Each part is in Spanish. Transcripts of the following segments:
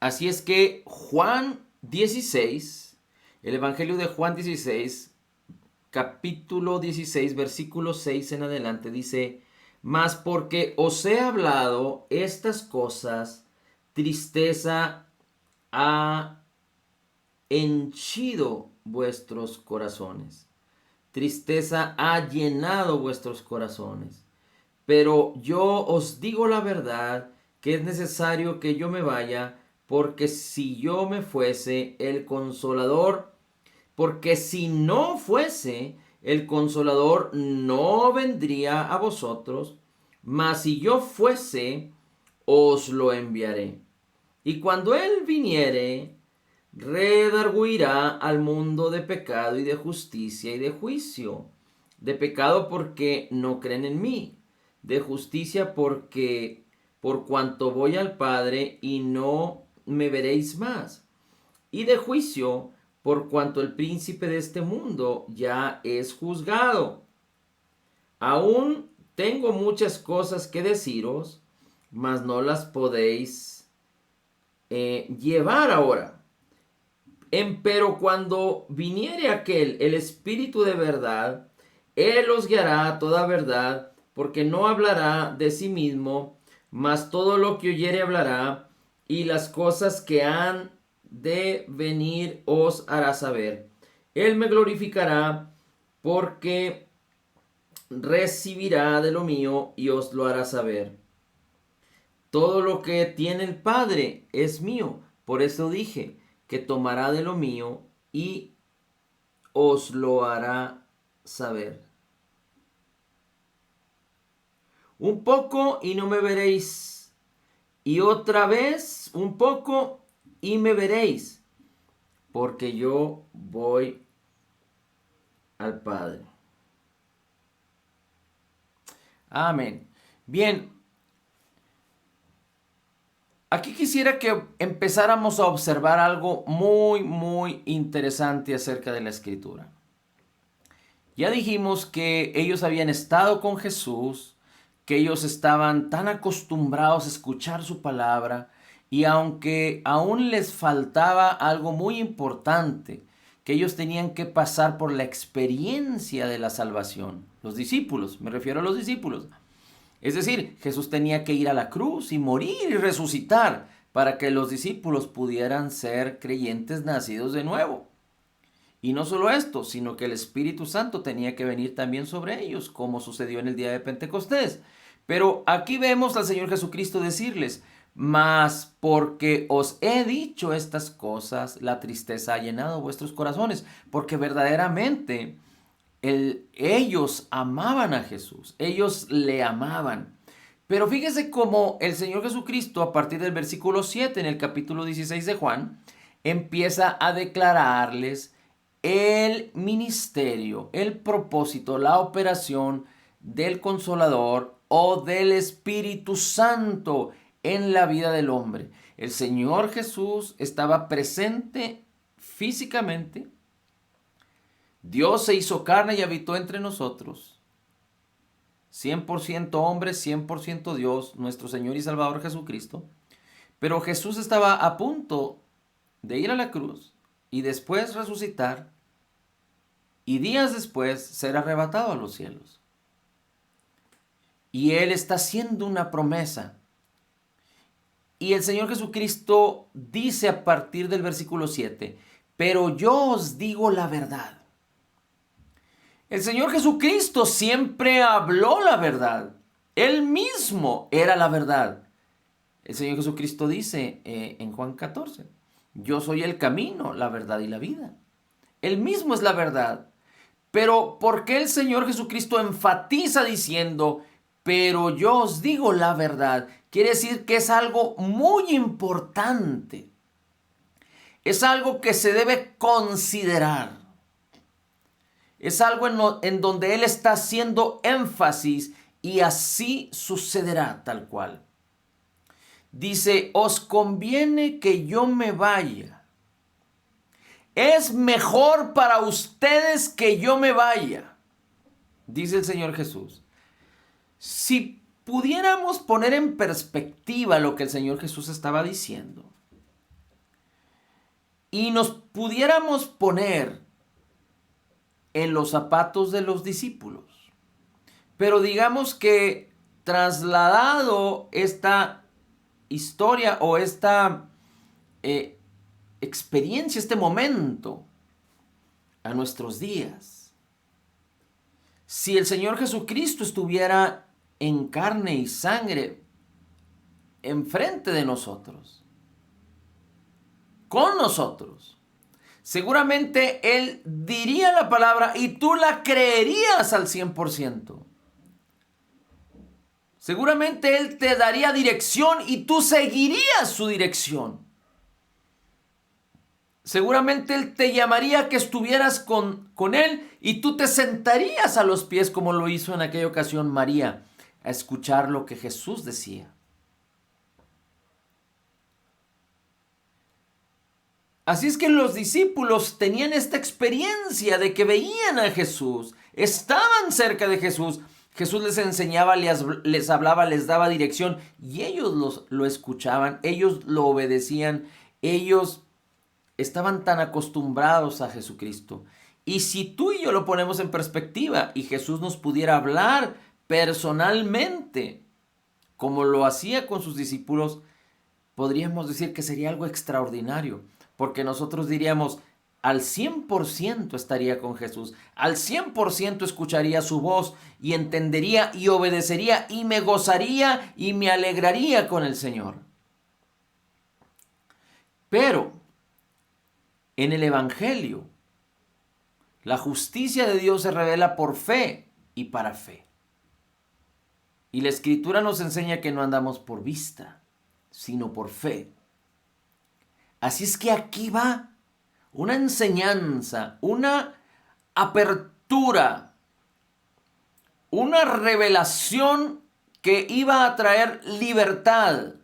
Así es que Juan 16, el Evangelio de Juan 16, capítulo 16, versículo 6 en adelante, dice: Mas porque os he hablado estas cosas, tristeza ha henchido vuestros corazones. Tristeza ha llenado vuestros corazones. Pero yo os digo la verdad, que es necesario que yo me vaya, porque si yo me fuese, el Consolador, porque si no fuese, el Consolador no vendría a vosotros, mas si yo fuese, os lo enviaré. Y cuando Él viniere, redarguirá al mundo de pecado y de justicia y de juicio. De pecado porque no creen en mí. De justicia porque por cuanto voy al Padre y no me veréis más. Y de juicio por cuanto el príncipe de este mundo ya es juzgado. Aún tengo muchas cosas que deciros, mas no las podéis llevar ahora. Pero cuando viniere aquel, el Espíritu de verdad, Él os guiará a toda verdad, porque no hablará de sí mismo, mas todo lo que oyere hablará, y las cosas que han de venir os hará saber. Él me glorificará, porque recibirá de lo mío y os lo hará saber. Todo lo que tiene el Padre es mío. Por eso dije que tomará de lo mío y os lo hará saber. Un poco y no me veréis. Y otra vez un poco y me veréis. Porque yo voy al Padre. Amén. Bien, aquí quisiera que empezáramos a observar algo muy interesante acerca de la Escritura. Ya dijimos que ellos habían estado con Jesús, que ellos estaban tan acostumbrados a escuchar su palabra, y aunque aún les faltaba algo muy importante, que ellos tenían que pasar por la experiencia de la salvación. Los discípulos, me refiero a los discípulos. Es decir, Jesús tenía que ir a la cruz y morir y resucitar para que los discípulos pudieran ser creyentes nacidos de nuevo. Y no solo esto, sino que el Espíritu Santo tenía que venir también sobre ellos, como sucedió en el día de Pentecostés. Pero aquí vemos al Señor Jesucristo decirles: mas porque os he dicho estas cosas, la tristeza ha llenado vuestros corazones. Porque verdaderamente ellos amaban a Jesús, ellos le amaban. Pero fíjese cómo el Señor Jesucristo, a partir del versículo 7 en el capítulo 16 de Juan, empieza a declararles el ministerio, el propósito, la operación del Consolador o del Espíritu Santo en la vida del hombre. El Señor Jesús estaba presente físicamente. Dios se hizo carne y habitó entre nosotros. 100% hombre, 100% Dios, nuestro Señor y Salvador Jesucristo. Pero Jesús estaba a punto de ir a la cruz y después resucitar y días después ser arrebatado a los cielos. Y Él está haciendo una promesa. Y el Señor Jesucristo dice a partir del versículo 7, pero yo os digo la verdad. El Señor Jesucristo siempre habló la verdad. Él mismo era la verdad. El Señor Jesucristo dice en Juan 14, yo soy el camino, la verdad y la vida. Él mismo es la verdad. Pero ¿por qué el Señor Jesucristo enfatiza diciendo, pero yo os digo la verdad? Quiere decir que es algo muy importante. Es algo que se debe considerar. Es algo en donde Él está haciendo énfasis y así sucederá tal cual. Dice, os conviene que yo me vaya. Es mejor para ustedes que yo me vaya, dice el Señor Jesús. Si pudiéramos poner en perspectiva lo que el Señor Jesús estaba diciendo, y nos pudiéramos poner en los zapatos de los discípulos. Pero digamos que trasladado esta historia o esta experiencia, este momento a nuestros días. Si el Señor Jesucristo estuviera en carne y sangre enfrente de nosotros, con nosotros, seguramente Él diría la palabra y tú la creerías al 100%. Seguramente Él te daría dirección y tú seguirías su dirección. Seguramente Él te llamaría a que estuvieras con Él y tú te sentarías a los pies como lo hizo en aquella ocasión María, a escuchar lo que Jesús decía. Así es que los discípulos tenían esta experiencia de que veían a Jesús, estaban cerca de Jesús. Jesús les enseñaba, les hablaba, les daba dirección y ellos lo escuchaban, ellos lo obedecían, ellos estaban tan acostumbrados a Jesucristo. Y si tú y yo lo ponemos en perspectiva y Jesús nos pudiera hablar personalmente, como lo hacía con sus discípulos, podríamos decir que sería algo extraordinario, porque nosotros diríamos, al 100% estaría con Jesús, al 100% escucharía su voz y entendería y obedecería y me gozaría y me alegraría con el Señor. Pero en el Evangelio, la justicia de Dios se revela por fe y para fe. Y la Escritura nos enseña que no andamos por vista, sino por fe. Así es que aquí va una enseñanza, una apertura, una revelación que iba a traer libertad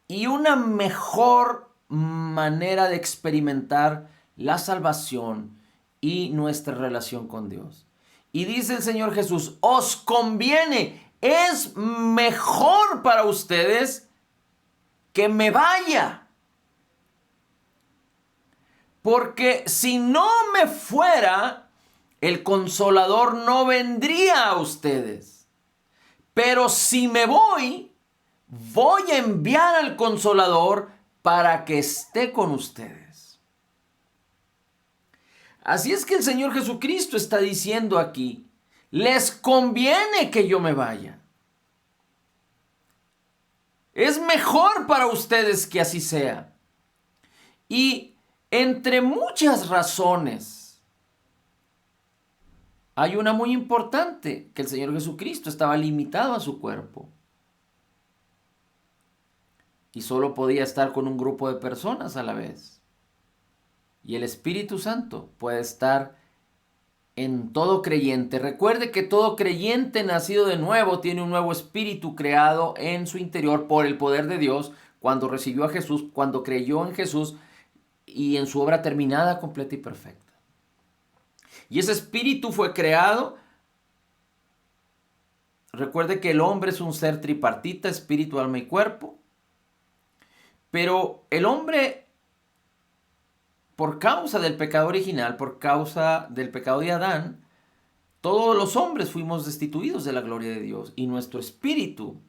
y una mejor manera de experimentar la salvación y nuestra relación con Dios. Y dice el Señor Jesús, os conviene, es mejor para ustedes que me vaya. Porque si no me fuera, el Consolador no vendría a ustedes. Pero si me voy, voy a enviar al Consolador para que esté con ustedes. Así es que el Señor Jesucristo está diciendo aquí, les conviene que yo me vaya. Es mejor para ustedes que así sea. Y entre muchas razones, hay una muy importante, que el Señor Jesucristo estaba limitado a su cuerpo. Y solo podía estar con un grupo de personas a la vez. Y el Espíritu Santo puede estar en todo creyente. Recuerde que todo creyente nacido de nuevo tiene un nuevo espíritu creado en su interior por el poder de Dios cuando recibió a Jesús, cuando creyó en Jesús y en su obra terminada, completa y perfecta. Y ese espíritu fue creado. Recuerde que el hombre es un ser tripartita, espíritu, alma y cuerpo. Pero el hombre, por causa del pecado original, por causa del pecado de Adán, todos los hombres fuimos destituidos de la gloria de Dios y nuestro espíritu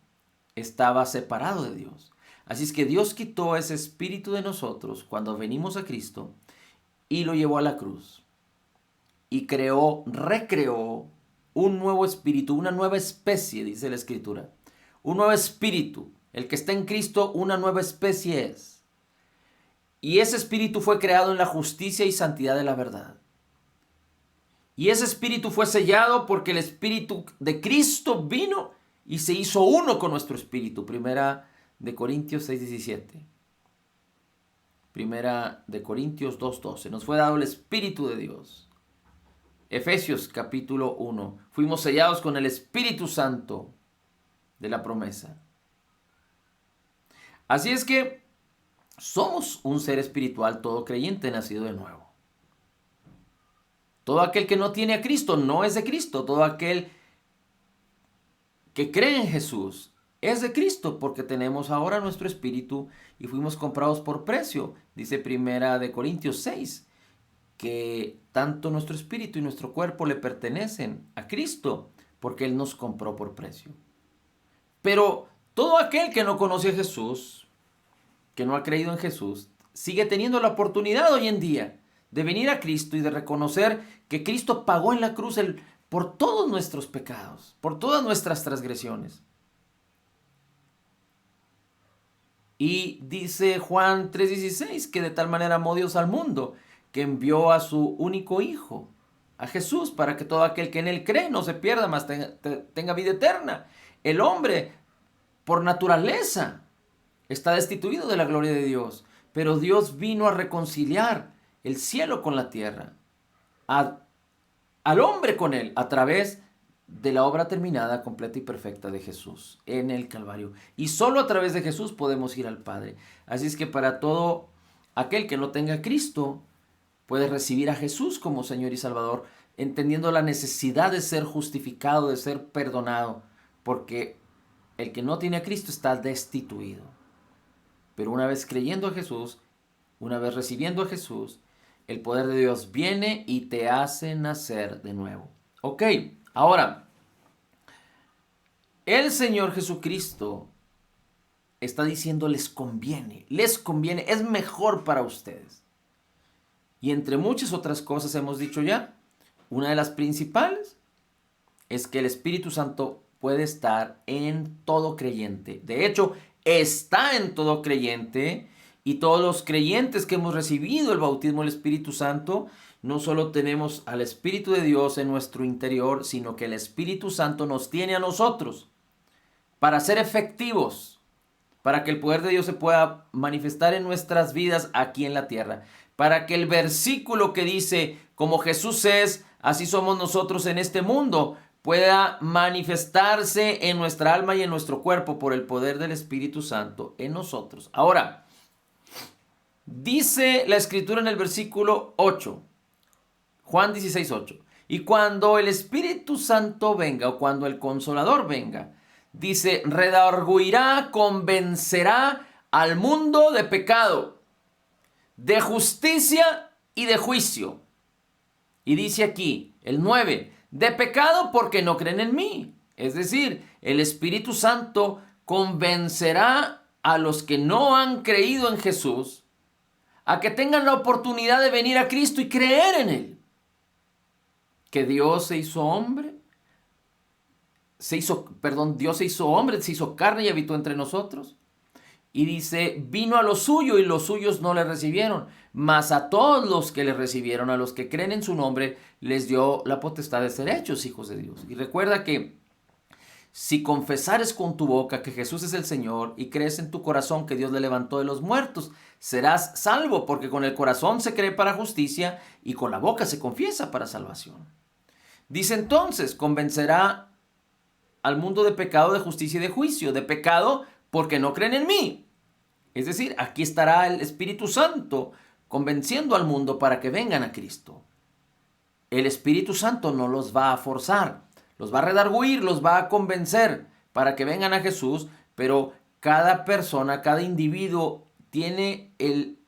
estaba separado de Dios. Así es que Dios quitó ese espíritu de nosotros cuando venimos a Cristo y lo llevó a la cruz. Y recreó un nuevo espíritu, una nueva especie, dice la Escritura. Un nuevo espíritu. El que está en Cristo, una nueva especie es. Y ese espíritu fue creado en la justicia y santidad de la verdad. Y ese espíritu fue sellado porque el espíritu de Cristo vino y se hizo uno con nuestro espíritu. Primera de Corintios 6:17. Primera de Corintios 2:12. Nos fue dado el Espíritu de Dios. Efesios capítulo 1. Fuimos sellados con el Espíritu Santo de la promesa. Así es que somos un ser espiritual, todo creyente nacido de nuevo. Todo aquel que no tiene a Cristo no es de Cristo. Todo aquel que cree en Jesús es de Cristo, porque tenemos ahora nuestro espíritu y fuimos comprados por precio. Dice Primera de Corintios 6, que tanto nuestro espíritu y nuestro cuerpo le pertenecen a Cristo, porque Él nos compró por precio. Pero todo aquel que no conoce a Jesús, que no ha creído en Jesús, sigue teniendo la oportunidad hoy en día de venir a Cristo y de reconocer que Cristo pagó en la cruz por todos nuestros pecados, por todas nuestras transgresiones. Y dice Juan 3:16 que de tal manera amó Dios al mundo que envió a su único Hijo, a Jesús, para que todo aquel que en Él cree no se pierda, mas tenga vida eterna. El hombre, por naturaleza, está destituido de la gloria de Dios, pero Dios vino a reconciliar el cielo con la tierra, al hombre con Él, a través de la obra terminada, completa y perfecta de Jesús en el Calvario. Y solo a través de Jesús podemos ir al Padre. Así es que para todo aquel que no tenga a Cristo, puede recibir a Jesús como Señor y Salvador, entendiendo la necesidad de ser justificado, de ser perdonado, porque el que no tiene a Cristo está destituido. Pero una vez creyendo a Jesús, una vez recibiendo a Jesús, el poder de Dios viene y te hace nacer de nuevo. Ok, ahora, el Señor Jesucristo está diciendo les conviene, es mejor para ustedes. Y entre muchas otras cosas hemos dicho ya, una de las principales es que el Espíritu Santo puede estar en todo creyente. De hecho, está en todo creyente, y todos los creyentes que hemos recibido el bautismo del Espíritu Santo, no solo tenemos al Espíritu de Dios en nuestro interior, sino que el Espíritu Santo nos tiene a nosotros para ser efectivos, para que el poder de Dios se pueda manifestar en nuestras vidas aquí en la tierra. Para que el versículo que dice, como Jesús es, así somos nosotros en este mundo, pueda manifestarse en nuestra alma y en nuestro cuerpo por el poder del Espíritu Santo en nosotros. Ahora, dice la Escritura en el versículo 8, Juan 16:8, y cuando el Espíritu Santo venga, o cuando el Consolador venga, dice, redarguirá, convencerá al mundo de pecado, de justicia y de juicio. Y dice aquí, el 9, de pecado porque no creen en mí. Es decir, el Espíritu Santo convencerá a los que no han creído en Jesús a que tengan la oportunidad de venir a Cristo y creer en Él. Que Dios se hizo hombre, Dios se hizo hombre, se hizo carne y habitó entre nosotros. Y dice, vino a lo suyo y los suyos no le recibieron, mas a todos los que le recibieron, a los que creen en su nombre, les dio la potestad de ser hechos hijos de Dios. Y recuerda que si confesares con tu boca que Jesús es el Señor y crees en tu corazón que Dios le levantó de los muertos, serás salvo, porque con el corazón se cree para justicia y con la boca se confiesa para salvación. Dice entonces, convencerá al mundo de pecado, de justicia y de juicio. De pecado porque no creen en mí. Es decir, aquí estará el Espíritu Santo convenciendo al mundo para que vengan a Cristo. El Espíritu Santo no los va a forzar, los va a redarguir, los va a convencer para que vengan a Jesús, pero cada persona, cada individuo tiene el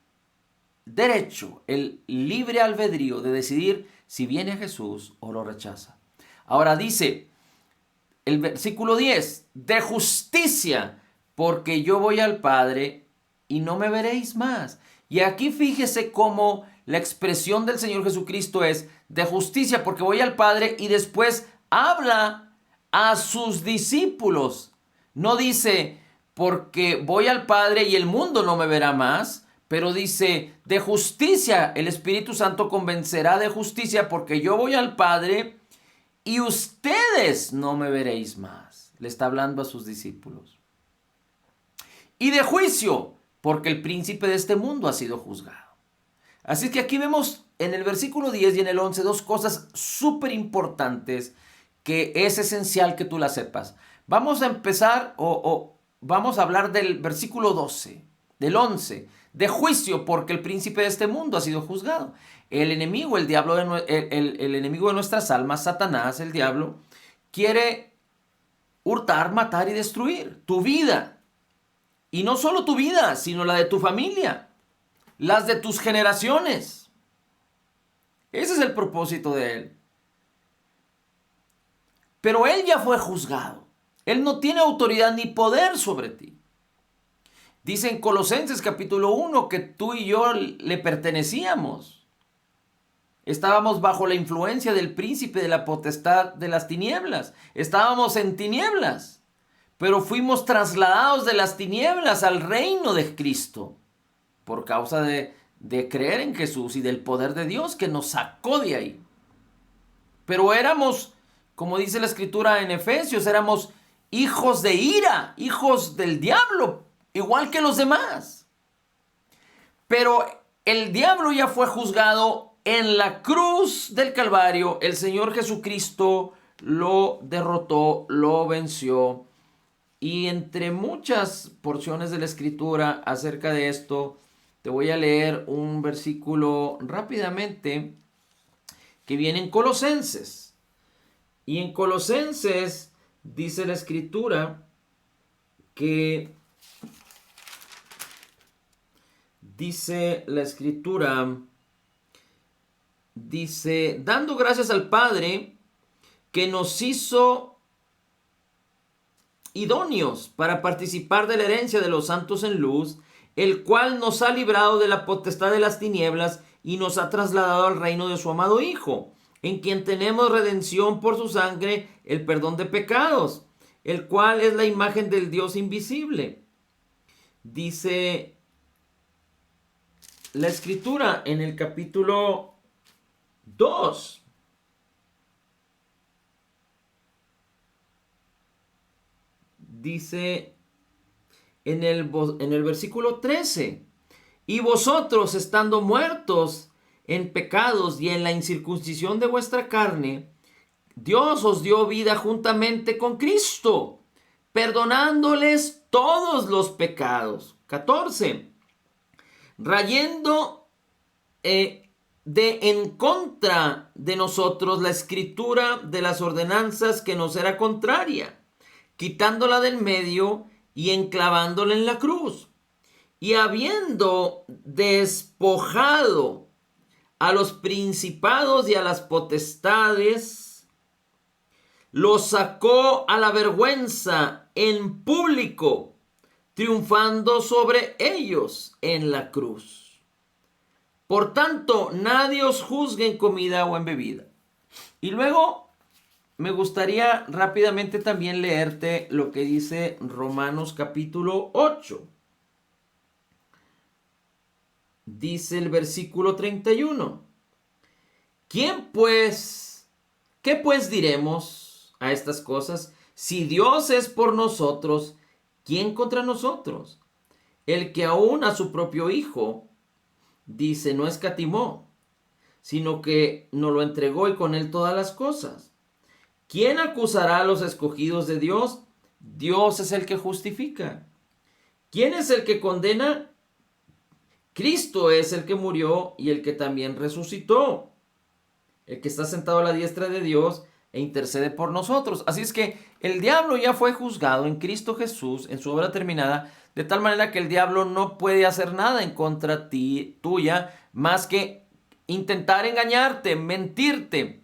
derecho, el libre albedrío de decidir si viene a Jesús o lo rechaza. Ahora dice el versículo 10, de justicia, porque yo voy al Padre y no me veréis más. Y aquí fíjese cómo la expresión del Señor Jesucristo es de justicia, porque voy al Padre, y después habla a sus discípulos. No dice, porque voy al Padre y el mundo no me verá más, pero dice, de justicia, el Espíritu Santo convencerá de justicia, porque yo voy al Padre y ustedes no me veréis más. Le está hablando a sus discípulos. Y de juicio, porque el príncipe de este mundo ha sido juzgado. Así que aquí vemos en el versículo 10 y en el 11 dos cosas súper importantes que es esencial que tú las sepas. Vamos a empezar vamos a hablar del versículo 12, del 11, de juicio, porque el príncipe de este mundo ha sido juzgado. El enemigo, el diablo, el enemigo de nuestras almas, Satanás, el diablo, quiere hurtar, matar y destruir tu vida. Y no solo tu vida, sino la de tu familia, las de tus generaciones. Ese es el propósito de él. Pero él ya fue juzgado. Él no tiene autoridad ni poder sobre ti. Dice en Colosenses capítulo 1 que tú y yo le pertenecíamos. Estábamos bajo la influencia del príncipe de la potestad de las tinieblas. Estábamos en tinieblas. Pero fuimos trasladados de las tinieblas al reino de Cristo. Por causa de creer en Jesús y del poder de Dios que nos sacó de ahí. Pero éramos, como dice la escritura en Efesios, éramos hijos de ira, hijos del diablo, igual que los demás. Pero el diablo ya fue juzgado en la cruz del Calvario. El Señor Jesucristo lo derrotó, lo venció. Y entre muchas porciones de la escritura acerca de esto, te voy a leer un versículo rápidamente que viene en Colosenses. Y en Colosenses dice la escritura que dice, dando gracias al Padre que nos hizo idóneos para participar de la herencia de los santos en luz, el cual nos ha librado de la potestad de las tinieblas y nos ha trasladado al reino de su amado Hijo, en quien tenemos redención por su sangre, el perdón de pecados, el cual es la imagen del Dios invisible. Dice la escritura en el capítulo 2. Dice en el versículo 13, y vosotros estando muertos en pecados y en la incircuncisión de vuestra carne, Dios os dio vida juntamente con Cristo, perdonándoles todos los pecados. 14. Rayendo en contra de nosotros la escritura de las ordenanzas que nos era contraria, quitándola del medio y enclavándola en la cruz. Y habiendo despojado a los principados y a las potestades, los sacó a la vergüenza en público, triunfando sobre ellos en la cruz. Por tanto, nadie os juzgue en comida o en bebida. Y luego me gustaría rápidamente también leerte lo que dice Romanos capítulo 8. Dice el versículo 31. ¿Qué pues diremos a estas cosas? Si Dios es por nosotros, ¿quién contra nosotros? El que aún a su propio Hijo, dice, no escatimó, sino que nos lo entregó y con él todas las cosas. ¿Quién acusará a los escogidos de Dios? Dios es el que justifica. ¿Quién es el que condena? Cristo es el que murió y el que también resucitó, el que está sentado a la diestra de Dios e intercede por nosotros. Así es que el diablo ya fue juzgado en Cristo Jesús, en su obra terminada, de tal manera que el diablo no puede hacer nada en contra tuya, más que intentar engañarte, mentirte,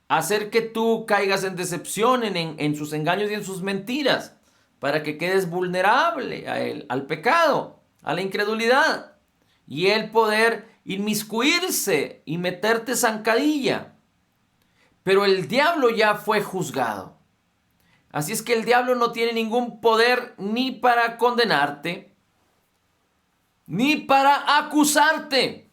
hacer que tú caigas en decepción, en sus engaños y en sus mentiras, para que quedes vulnerable a él, al pecado, a la incredulidad, y él poder inmiscuirse y meterte zancadilla. Pero el diablo ya fue juzgado. Así es que el diablo no tiene ningún poder ni para condenarte, ni para acusarte.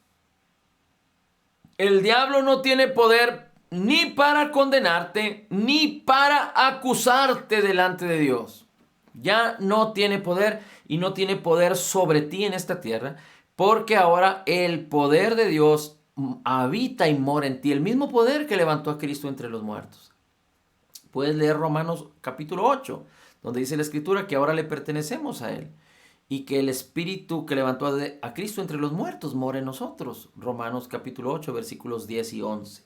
El diablo no tiene poder ni para condenarte, ni para acusarte delante de Dios. Ya no tiene poder y no tiene poder sobre ti en esta tierra, porque ahora el poder de Dios habita y mora en ti, el mismo poder que levantó a Cristo entre los muertos. Puedes leer Romanos capítulo 8, donde dice la escritura que ahora le pertenecemos a Él y que el Espíritu que levantó a Cristo entre los muertos mora en nosotros. Romanos capítulo 8, versículos 10 y 11.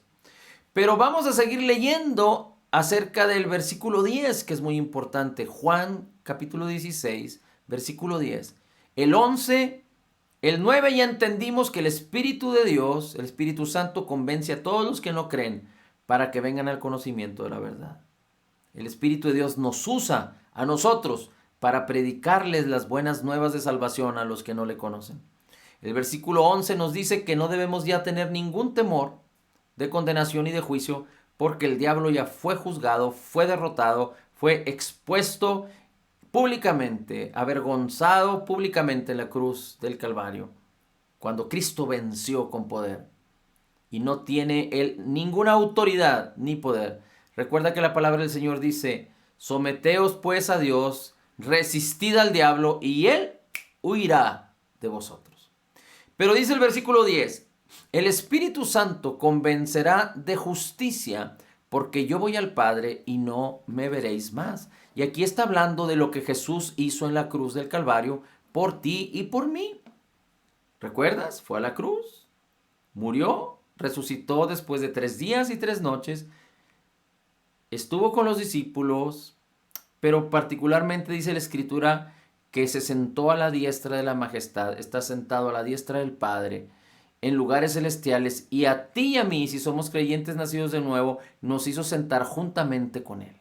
Pero vamos a seguir leyendo acerca del versículo 10, que es muy importante. Juan capítulo 16, versículo 10. El 11, el 9 ya entendimos que el Espíritu de Dios, el Espíritu Santo, convence a todos los que no creen para que vengan al conocimiento de la verdad. El Espíritu de Dios nos usa a nosotros para predicarles las buenas nuevas de salvación a los que no le conocen. El versículo 11 nos dice que no debemos ya tener ningún temor de condenación y de juicio, porque el diablo ya fue juzgado, fue derrotado, fue expuesto públicamente, avergonzado públicamente en la cruz del Calvario, cuando Cristo venció con poder. Y no tiene él ninguna autoridad ni poder. Recuerda que la palabra del Señor dice: someteos pues a Dios, resistid al diablo y él huirá de vosotros. Pero dice el versículo 10, el Espíritu Santo convencerá de justicia, porque yo voy al Padre y no me veréis más. Y aquí está hablando de lo que Jesús hizo en la cruz del Calvario por ti y por mí. ¿Recuerdas? Fue a la cruz, murió, resucitó después de 3 días y 3 noches, estuvo con los discípulos, pero particularmente dice la Escritura que se sentó a la diestra de la majestad, está sentado a la diestra del Padre, en lugares celestiales, y a ti y a mí, si somos creyentes nacidos de nuevo, nos hizo sentar juntamente con Él.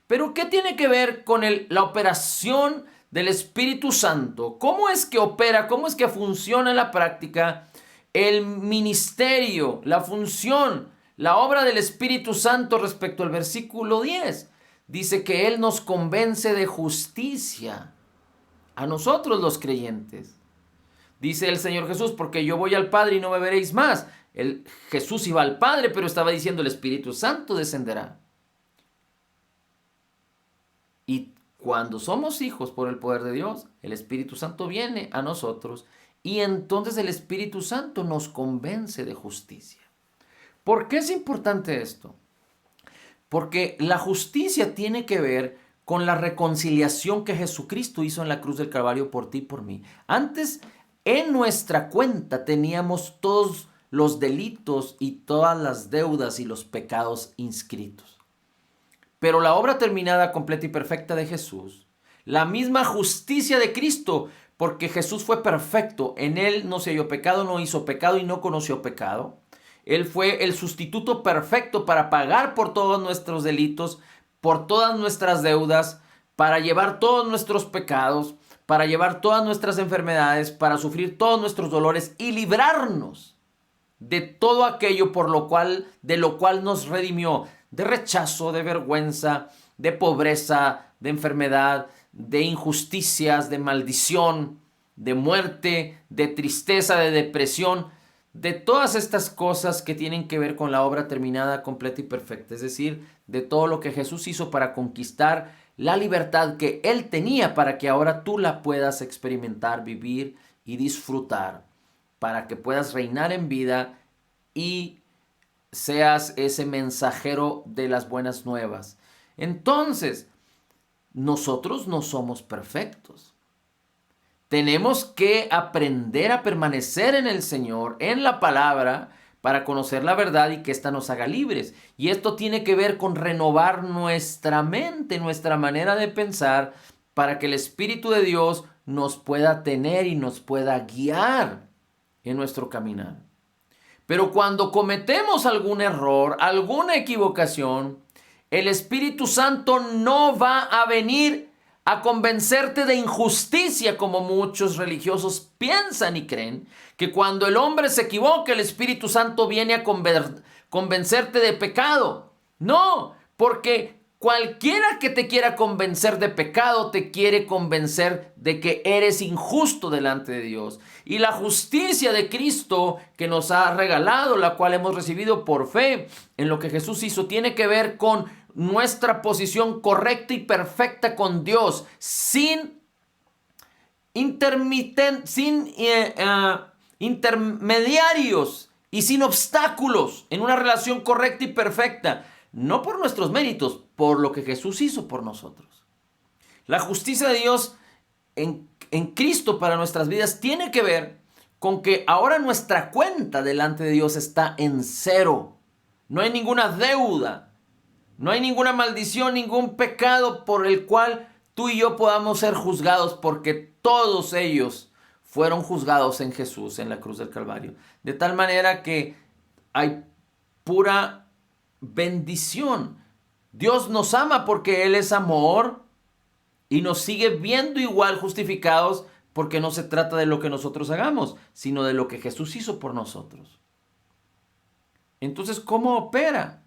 Pero ¿qué tiene que ver con la operación del Espíritu Santo? ¿Cómo es que opera? ¿Cómo es que funciona en la práctica el ministerio, la función, la obra del Espíritu Santo respecto al versículo 10? Dice que Él nos convence de justicia a nosotros los creyentes. Dice el Señor Jesús: porque yo voy al Padre y no me veréis más. Jesús iba al Padre, pero estaba diciendo: el Espíritu Santo descenderá. Y cuando somos hijos por el poder de Dios, el Espíritu Santo viene a nosotros y entonces el Espíritu Santo nos convence de justicia. ¿Por qué es importante esto? Porque la justicia tiene que ver con la reconciliación que Jesucristo hizo en la cruz del Calvario por ti y por mí. Antes, en nuestra cuenta teníamos todos los delitos y todas las deudas y los pecados inscritos. Pero la obra terminada, completa y perfecta de Jesús, la misma justicia de Cristo, porque Jesús fue perfecto, en Él no se halló pecado, no hizo pecado y no conoció pecado. Él fue el sustituto perfecto para pagar por todos nuestros delitos, por todas nuestras deudas, para llevar todos nuestros pecados, para llevar todas nuestras enfermedades, para sufrir todos nuestros dolores y librarnos de todo aquello de lo cual nos redimió, de rechazo, de vergüenza, de pobreza, de enfermedad, de injusticias, de maldición, de muerte, de tristeza, de depresión, de todas estas cosas que tienen que ver con la obra terminada, completa y perfecta. Es decir, de todo lo que Jesús hizo para conquistar la libertad que Él tenía para que ahora tú la puedas experimentar, vivir y disfrutar, para que puedas reinar en vida y seas ese mensajero de las buenas nuevas. Entonces, nosotros no somos perfectos. Tenemos que aprender a permanecer en el Señor, en la palabra, para conocer la verdad y que ésta nos haga libres. Y esto tiene que ver con renovar nuestra mente, nuestra manera de pensar, para que el Espíritu de Dios nos pueda tener y nos pueda guiar en nuestro caminar. Pero cuando cometemos algún error, alguna equivocación, el Espíritu Santo no va a venir a convencerte de injusticia, como muchos religiosos piensan y creen, que cuando el hombre se equivoca, el Espíritu Santo viene a convencerte de pecado. No, porque cualquiera que te quiera convencer de pecado te quiere convencer de que eres injusto delante de Dios. Y la justicia de Cristo que nos ha regalado, la cual hemos recibido por fe en lo que Jesús hizo, tiene que ver con nuestra posición correcta y perfecta con Dios, sin intermediarios y sin obstáculos, en una relación correcta y perfecta. No por nuestros méritos, por lo que Jesús hizo por nosotros. La justicia de Dios en Cristo para nuestras vidas tiene que ver con que ahora nuestra cuenta delante de Dios está en cero. No hay ninguna deuda. No hay ninguna maldición, ningún pecado por el cual tú y yo podamos ser juzgados, porque todos ellos fueron juzgados en Jesús, en la cruz del Calvario. De tal manera que hay pura bendición. Dios nos ama porque Él es amor y nos sigue viendo igual justificados, porque no se trata de lo que nosotros hagamos, sino de lo que Jesús hizo por nosotros. Entonces, ¿cómo opera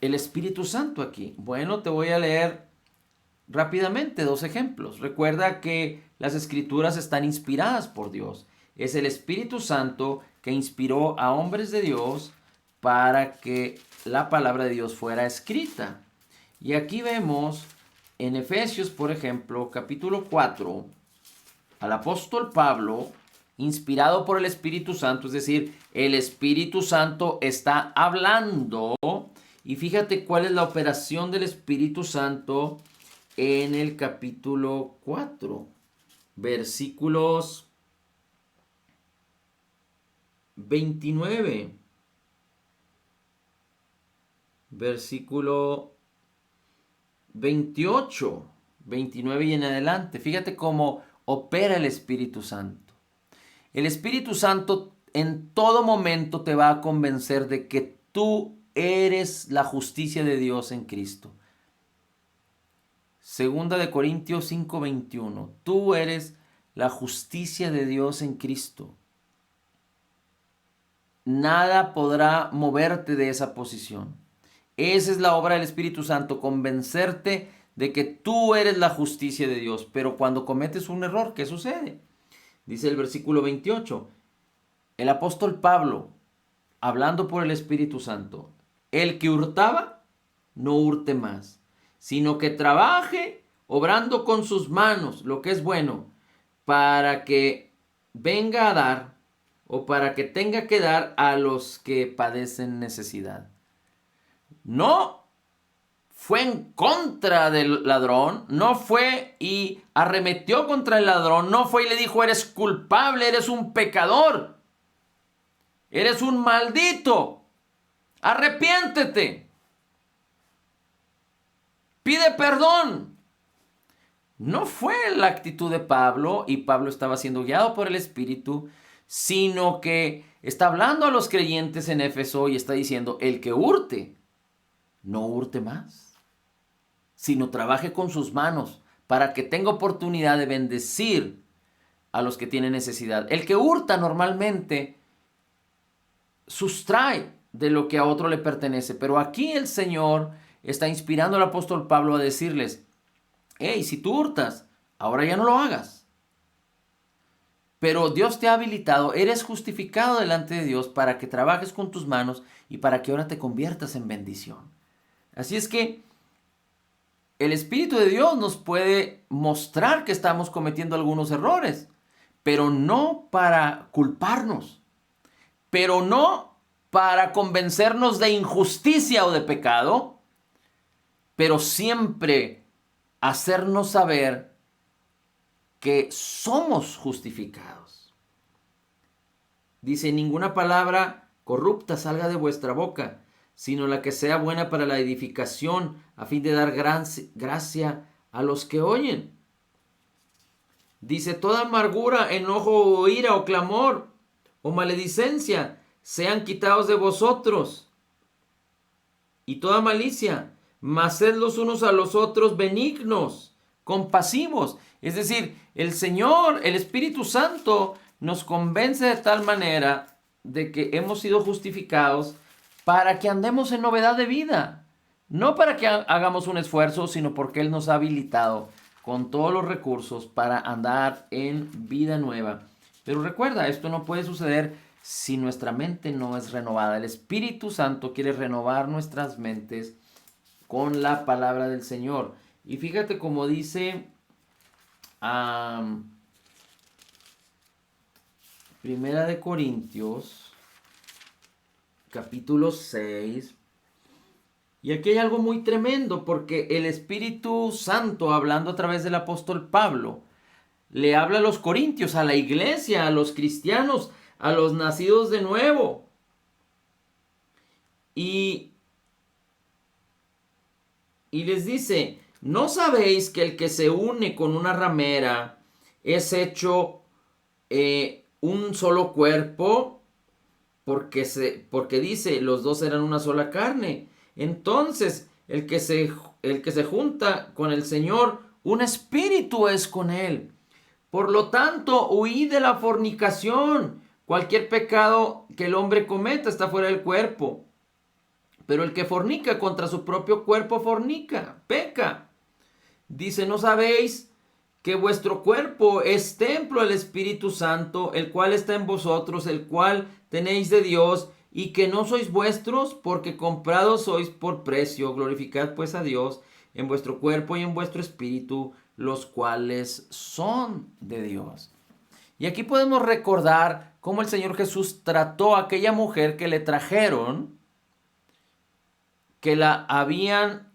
el Espíritu Santo aquí? Bueno, te voy a leer rápidamente 2 ejemplos. Recuerda que las Escrituras están inspiradas por Dios. Es el Espíritu Santo que inspiró a hombres de Dios para que la palabra de Dios fuera escrita. Y aquí vemos en Efesios, por ejemplo, capítulo 4, al apóstol Pablo, inspirado por el Espíritu Santo, es decir, el Espíritu Santo está hablando. Y fíjate cuál es la operación del Espíritu Santo en el capítulo 4, versículos 29, versículo 28, 29 y en adelante. Fíjate cómo opera el Espíritu Santo. El Espíritu Santo en todo momento te va a convencer de que tú eres la justicia de Dios en Cristo. Segunda de Corintios 5:21. Tú eres la justicia de Dios en Cristo. Nada podrá moverte de esa posición. Esa es la obra del Espíritu Santo, convencerte de que tú eres la justicia de Dios. Pero cuando cometes un error, ¿qué sucede? Dice el versículo 28. El apóstol Pablo, hablando por el Espíritu Santo, el que hurtaba, no hurte más, sino que trabaje obrando con sus manos lo que es bueno, para que venga a dar o para que tenga que dar a los que padecen necesidad. No fue en contra del ladrón, no fue y arremetió contra el ladrón, no fue y le dijo: eres culpable, eres un pecador, eres un maldito, arrepiéntete, pide perdón. No fue la actitud de Pablo, y Pablo estaba siendo guiado por el Espíritu, sino que está hablando a los creyentes en Éfeso y está diciendo: el que hurte, no hurte más, sino trabaje con sus manos para que tenga oportunidad de bendecir a los que tienen necesidad. El que hurta normalmente sustrae de lo que a otro le pertenece, pero aquí el Señor está inspirando al apóstol Pablo a decirles: hey, si tú hurtas, ahora ya no lo hagas. Pero Dios te ha habilitado, eres justificado delante de Dios para que trabajes con tus manos y para que ahora te conviertas en bendición. Así es que el Espíritu de Dios nos puede mostrar que estamos cometiendo algunos errores, pero no para culparnos, pero no para convencernos de injusticia o de pecado, pero siempre hacernos saber que somos justificados. Dice: ninguna palabra corrupta salga de vuestra boca, sino la que sea buena para la edificación, a fin de dar gracia a los que oyen. Dice: toda amargura, enojo o ira o clamor o maledicencia sean quitados de vosotros, y toda malicia, mas sed los unos a los otros benignos, compasivos. Es decir, el Señor, el Espíritu Santo, nos convence de tal manera de que hemos sido justificados para que andemos en novedad de vida. No para que hagamos un esfuerzo, sino porque Él nos ha habilitado con todos los recursos para andar en vida nueva. Pero recuerda, esto no puede suceder si nuestra mente no es renovada. El Espíritu Santo quiere renovar nuestras mentes con la palabra del Señor. Y fíjate cómo dice Primera de Corintios, capítulo 6. Y aquí hay algo muy tremendo, porque el Espíritu Santo, hablando a través del apóstol Pablo, le habla a los corintios, a la iglesia, a los cristianos, a los nacidos de nuevo. Y y les dice, ¿no sabéis que el que se une con una ramera es hecho un solo cuerpo? Porque dice, los dos eran una sola carne. Entonces, el que se junta con el Señor, un espíritu es con él. Por lo tanto, huid de la fornicación. Cualquier pecado que el hombre cometa está fuera del cuerpo. Pero el que fornica contra su propio cuerpo fornica, peca. Dice, ¿no sabéis que vuestro cuerpo es templo del Espíritu Santo, el cual está en vosotros, el cual tenéis de Dios, y que no sois vuestros, porque comprados sois por precio? Glorificad pues a Dios en vuestro cuerpo y en vuestro espíritu, los cuales son de Dios. Y aquí podemos recordar cómo el Señor Jesús trató a aquella mujer que le trajeron, que la habían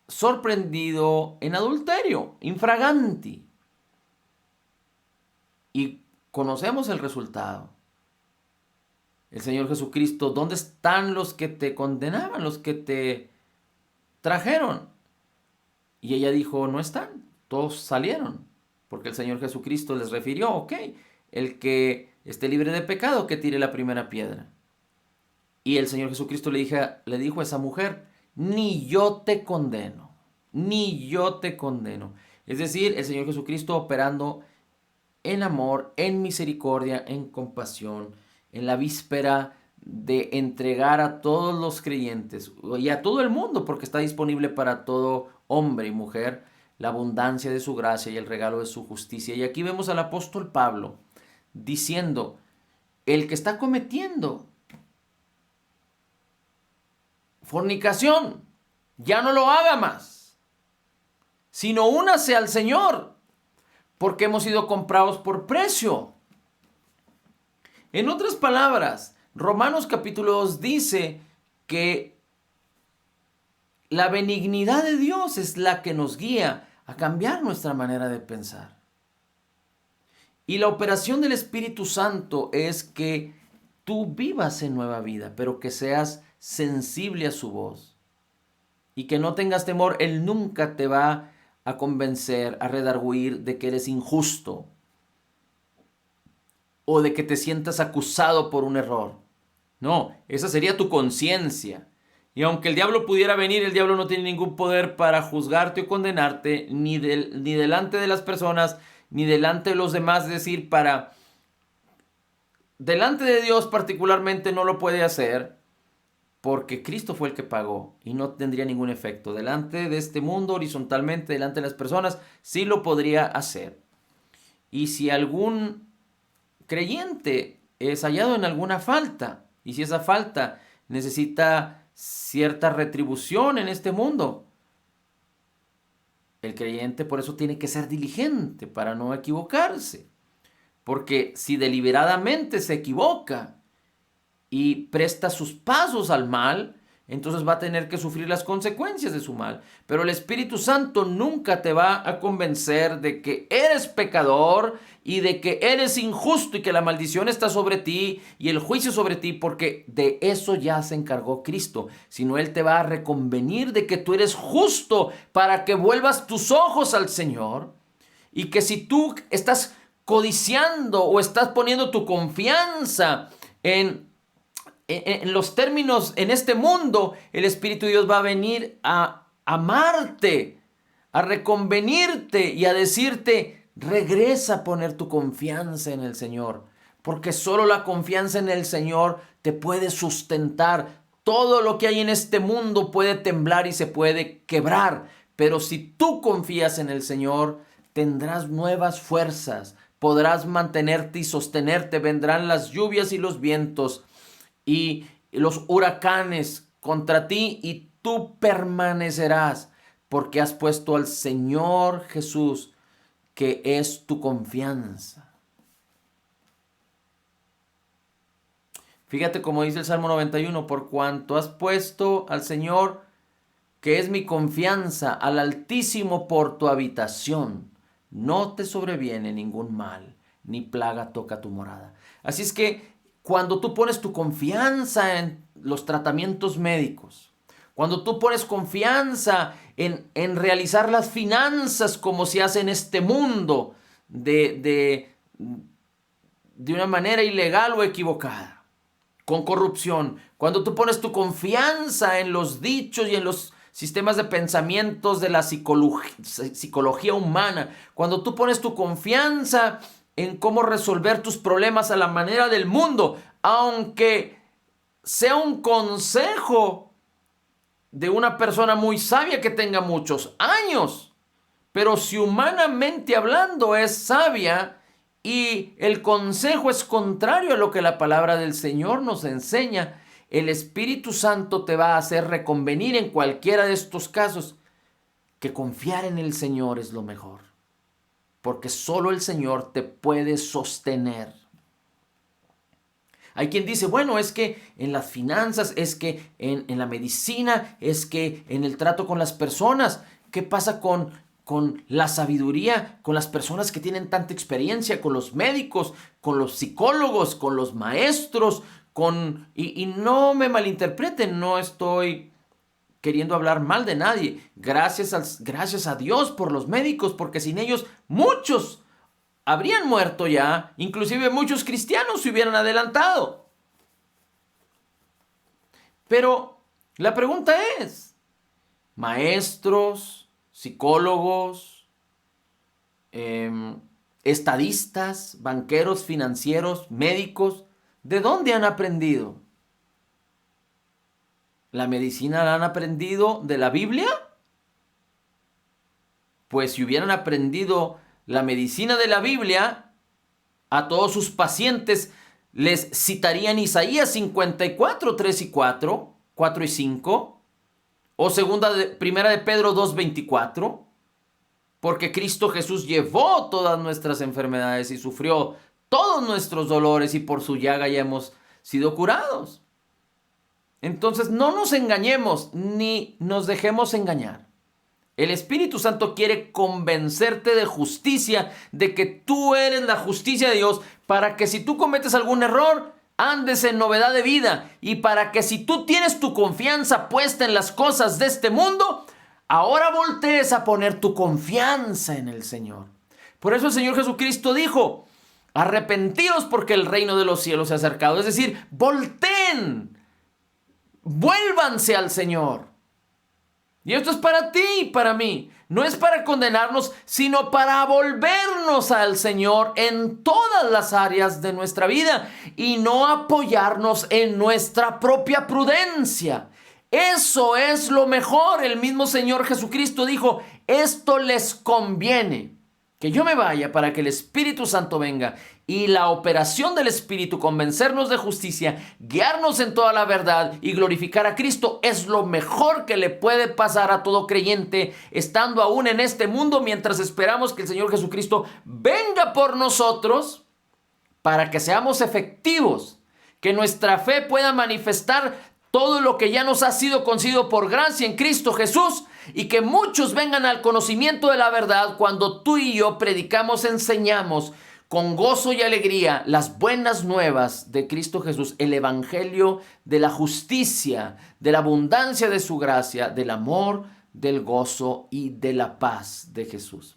sorprendido en adulterio, infraganti. Y conocemos el resultado. El Señor Jesucristo, ¿dónde están los que te condenaban, los que te trajeron? Y ella dijo, no están, todos salieron. Porque el Señor Jesucristo les refirió, ok, el que esté libre de pecado, que tire la primera piedra. Y el Señor Jesucristo le dijo a esa mujer, ni yo te condeno, ni yo te condeno. Es decir, el Señor Jesucristo operando en amor, en misericordia, en compasión, en la víspera de entregar a todos los creyentes y a todo el mundo, porque está disponible para todo hombre y mujer, la abundancia de su gracia y el regalo de su justicia. Y aquí vemos al apóstol Pablo diciendo, el que está cometiendo fornicación, ya no lo haga más, sino únase al Señor, porque hemos sido comprados por precio. En otras palabras, Romanos capítulo 2 dice que la benignidad de Dios es la que nos guía a cambiar nuestra manera de pensar. Y la operación del Espíritu Santo es que tú vivas en nueva vida, pero que seas sensible a su voz. Y que no tengas temor, Él nunca te va a convencer, a redarguir de que eres injusto o de que te sientas acusado por un error. No, esa sería tu conciencia. Y aunque el diablo pudiera venir, el diablo no tiene ningún poder para juzgarte o condenarte, ni delante de las personas, ni delante de los demás. Es decir, delante de Dios particularmente no lo puede hacer, porque Cristo fue el que pagó y no tendría ningún efecto. Delante de este mundo, horizontalmente, delante de las personas, sí lo podría hacer. Y si algún creyente es hallado en alguna falta, y si esa falta necesita cierta retribución en este mundo, el creyente por eso tiene que ser diligente para no equivocarse. Porque si deliberadamente se equivoca y presta sus pasos al mal, entonces va a tener que sufrir las consecuencias de su mal. Pero el Espíritu Santo nunca te va a convencer de que eres pecador y de que eres injusto y que la maldición está sobre ti y el juicio sobre ti, porque de eso ya se encargó Cristo. Sino Él te va a reconvenir de que tú eres justo para que vuelvas tus ojos al Señor, y que si tú estás codiciando o estás poniendo tu confianza en los términos en este mundo, el Espíritu de Dios va a venir a amarte, a reconvenirte y a decirte, regresa a poner tu confianza en el Señor, porque solo la confianza en el Señor te puede sustentar. Todo lo que hay en este mundo puede temblar y se puede quebrar, pero si tú confías en el Señor, tendrás nuevas fuerzas, podrás mantenerte y sostenerte, vendrán las lluvias y los vientos y los huracanes contra ti, y tú permanecerás porque has puesto al Señor Jesús, que es tu confianza. Fíjate como dice el Salmo 91, por cuanto has puesto al Señor, que es mi confianza, al Altísimo por tu habitación, no te sobreviene ningún mal, ni plaga toca tu morada. Así es que cuando tú pones tu confianza en los tratamientos médicos, cuando tú pones confianza en realizar las finanzas como se hace en este mundo de una manera ilegal o equivocada, con corrupción. Cuando tú pones tu confianza en los dichos y en los sistemas de pensamientos de la psicología humana, cuando tú pones tu confianza en cómo resolver tus problemas a la manera del mundo, aunque sea un consejo de una persona muy sabia que tenga muchos años, pero si humanamente hablando es sabia y el consejo es contrario a lo que la palabra del Señor nos enseña, el Espíritu Santo te va a hacer reconvenir en cualquiera de estos casos que confiar en el Señor es lo mejor, porque solo el Señor te puede sostener. Hay quien dice, bueno, es que en las finanzas, es que en la medicina, es que en el trato con las personas. ¿Qué pasa con la sabiduría, con las personas que tienen tanta experiencia, con los médicos, con los psicólogos, con los maestros, y no me malinterpreten, no estoy queriendo hablar mal de nadie. Gracias a Dios por los médicos, porque sin ellos muchos habrían muerto ya, inclusive muchos cristianos se hubieran adelantado. Pero la pregunta es, maestros, psicólogos, estadistas, banqueros, financieros, médicos, ¿de dónde han aprendido? ¿La medicina la han aprendido de la Biblia? Pues si hubieran aprendido la medicina de la Biblia, a todos sus pacientes les citarían Isaías 54, 3 y 4, 4 y 5, o primera de Pedro 2, 24, porque Cristo Jesús llevó todas nuestras enfermedades y sufrió todos nuestros dolores y por su llaga ya hemos sido curados. Entonces no nos engañemos ni nos dejemos engañar. El Espíritu Santo quiere convencerte de justicia, de que tú eres la justicia de Dios, para que si tú cometes algún error, andes en novedad de vida, y para que si tú tienes tu confianza puesta en las cosas de este mundo, ahora voltees a poner tu confianza en el Señor. Por eso el Señor Jesucristo dijo, arrepentíos porque el reino de los cielos se ha acercado. Es decir, volteen, vuélvanse al Señor. Y esto es para ti y para mí. No es para condenarnos, sino para volvernos al Señor en todas las áreas de nuestra vida y no apoyarnos en nuestra propia prudencia. Eso es lo mejor. El mismo Señor Jesucristo dijo, esto les conviene, que yo me vaya para que el Espíritu Santo venga. Y la operación del Espíritu, convencernos de justicia, guiarnos en toda la verdad y glorificar a Cristo, es lo mejor que le puede pasar a todo creyente, estando aún en este mundo, mientras esperamos que el Señor Jesucristo venga por nosotros, para que seamos efectivos, que nuestra fe pueda manifestar todo lo que ya nos ha sido concedido por gracia en Cristo Jesús, y que muchos vengan al conocimiento de la verdad cuando tú y yo predicamos, enseñamos con gozo y alegría las buenas nuevas de Cristo Jesús, el evangelio de la justicia, de la abundancia de su gracia, del amor, del gozo y de la paz de Jesús.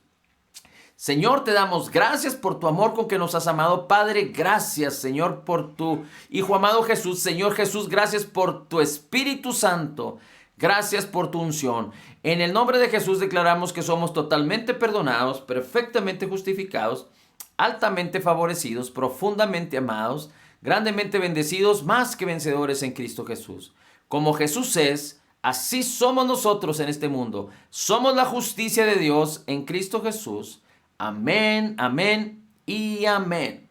Señor, te damos gracias por tu amor con que nos has amado. Padre, gracias, Señor, por tu Hijo amado Jesús. Señor Jesús, gracias por tu Espíritu Santo. Gracias por tu unción. En el nombre de Jesús declaramos que somos totalmente perdonados, perfectamente justificados, altamente favorecidos, profundamente amados, grandemente bendecidos, más que vencedores en Cristo Jesús. Como Jesús es, así somos nosotros en este mundo. Somos la justicia de Dios en Cristo Jesús. Amén, amén y amén.